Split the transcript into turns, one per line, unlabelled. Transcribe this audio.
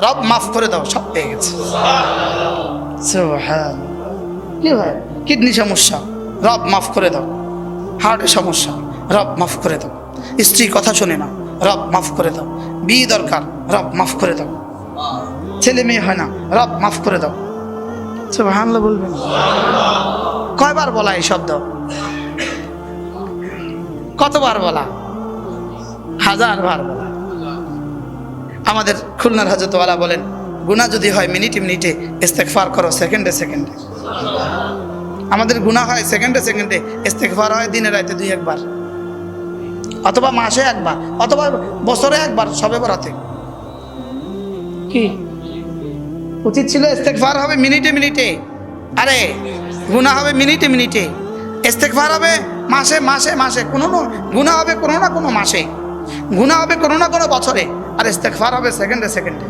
রব মাফ করে দাও, সব পেয়ে গেছে। কি ভাই, কিডনি সমস্যা, রব মাফ করে দাও। হার্টের সমস্যা, রব মাফ করে দাও। স্ত্রী কথা শোনে না, রব মাফ করে দাও। বিয়ে দরকার, রব মাফ করে দাও। ছেলে মেয়ে হয় না, রব মাফ করে দাও। সুবহানাল্লাহ বলবেন। কয়বার বলা এই শব্দ? কতবার বলা? 1000 বার বলা। আমাদের খুলনার হযরতওয়ালা বলেন, গুনাহ যদি হয় মিনিটে মিনিটে, ইস্তেগফার করো সেকেন্ডে সেকেন্ডে। আমাদের গুনাহ হয় সেকেন্ডে সেকেন্ডে, ইস্তেগফার হয় দিনে রাতে 2-1 বার, অথবা মাসে 1 বার, অথবা বছরে 1 বার, সবে বরাতে। কি উচিত ছিল? ইস্তেগফার হবে মিনিটে মিনিটে। আরে গুনাহ হবে মিনিটে মিনিটে, ইস্তেগফার হবে মাসে মাসে মাসে। কোনো গুনাহ হবে কোনো না কোনো মাসে, গুনাহ হবে কোনো না কোনো বছরে, আর ইস্তেগফার হবে সেকেন্ডে সেকেন্ডে।